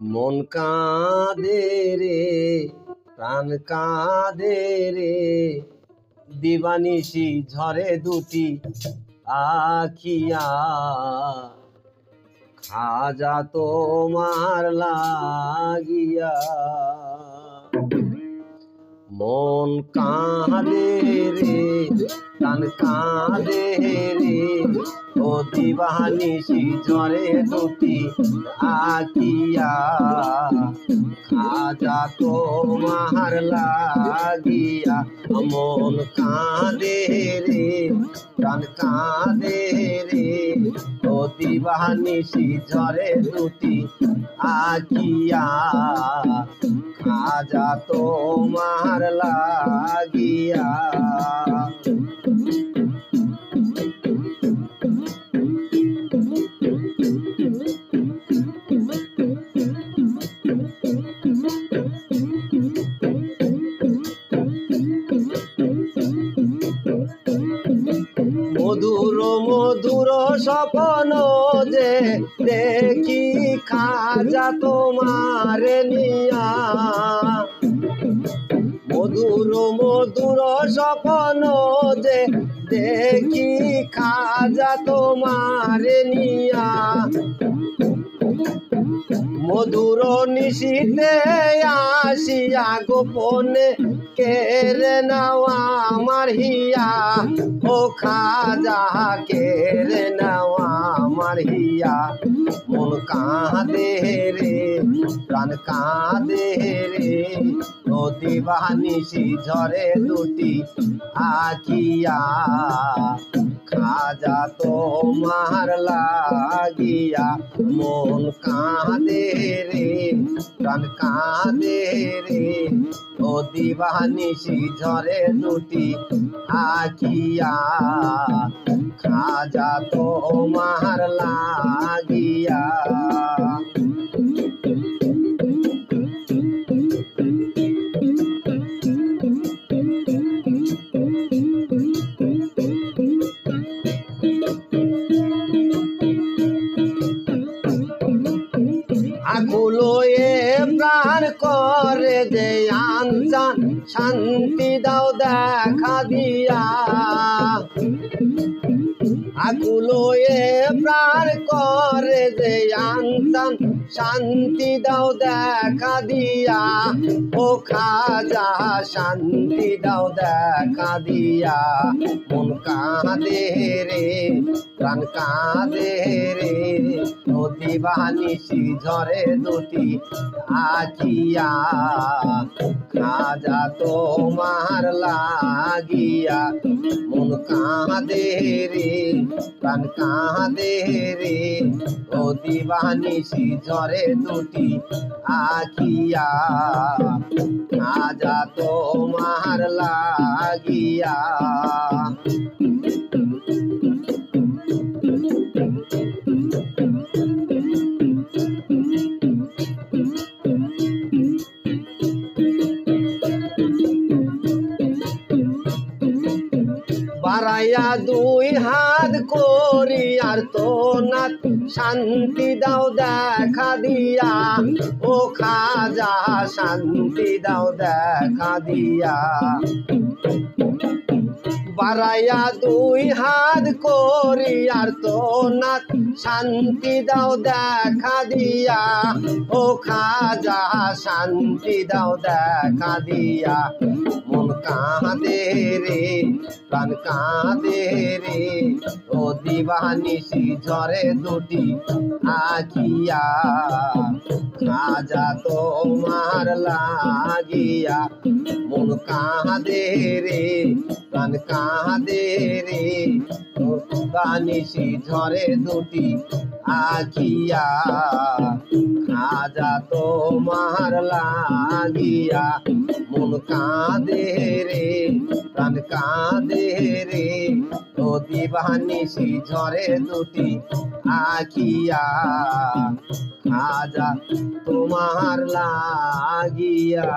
মন কাঁদে রে প্রাণ কাঁদে রে দিবানিশি ঝরে দুটি আখিয়া খাজা তোমার লাগিয়া মন কাঁদে রে প্রাণ কাঁদে রে ও দিবানিশি ঝরে দুটি আখিয়া খাজা তোমার লাগিয়া মন কাঁদে রে প্রাণ কাঁদে রে ও দিবানিশি ঝরে দুটি আখিয়া খাজা তোমার লাগিয়া মধুর মধুর স্বপ্ন যে দেখি খাজা তোমার নিয়া মধুর মধুর স্বপ্ন যে দেখি খাজা তোমার নিয়া মধুর নিশীতে আসিয়া গোপনে কেড়ে নেওয়া আমার হিয়া ও খাজা কেড়ে নেওয়া আমার হিয়া মন কাঁদে রে প্রাণ কাঁদে রে ও দিবানিশি ঝরে দুটি আখিয়া খাজা তোমার লাগিয়া মন কাঁদে রে প্রাণ কাঁদে রে ও দিবানিশি ঝরে দুটি আখিয়া খাজা তোমার লাগিয়া আকুলো এ প্রাণ করে যে আনচান শান্তি দাও দেখা দিয়া আকুলো এ প্রাণ করে যে আনচান শান্তি দাও দেখা দিয়া ও খাজা শান্তি দাও দেখা দিয়া মন কাঁদে রে প্রাণ কাঁদে রে ও দিবানিশি ঝরে দুটি আখিয়া খাজা তোমার লাগিয়া মন কাঁদে রে প্রাণ কাঁদে রে ও দিবানিশি ঝরে দুটি আখিয়া খাজা তোমার লাগিয়া বাড়াইয়া দুই হাত করি আর তো না শান্তি দাও দেখা দিয়া ও খাজা শান্তি দাও দেখা দিয়া বাড়াইয়া দুই হাত করি আর তো না শান্তি দাও দেখা দিয়া ও খাজা শান্তি দাও দেখা দিয়া মন কাঁদে রে প্রাণ কাঁদে রে ও দিবানিশি ঝরে দুটি আখিয়া খাজা তোমার লাগিয়া মন কাঁদে রে প্রাণ কাঁদে রে ও দিবানিশি ঝরে দুটি আখিয়া খাজা তোমার লাগিয়া মন কাঁদে রে প্রাণ কাঁদে রে ও দিবানিশি ঝরে দুটি আখিয়া খাজা তোমার লাগিয়া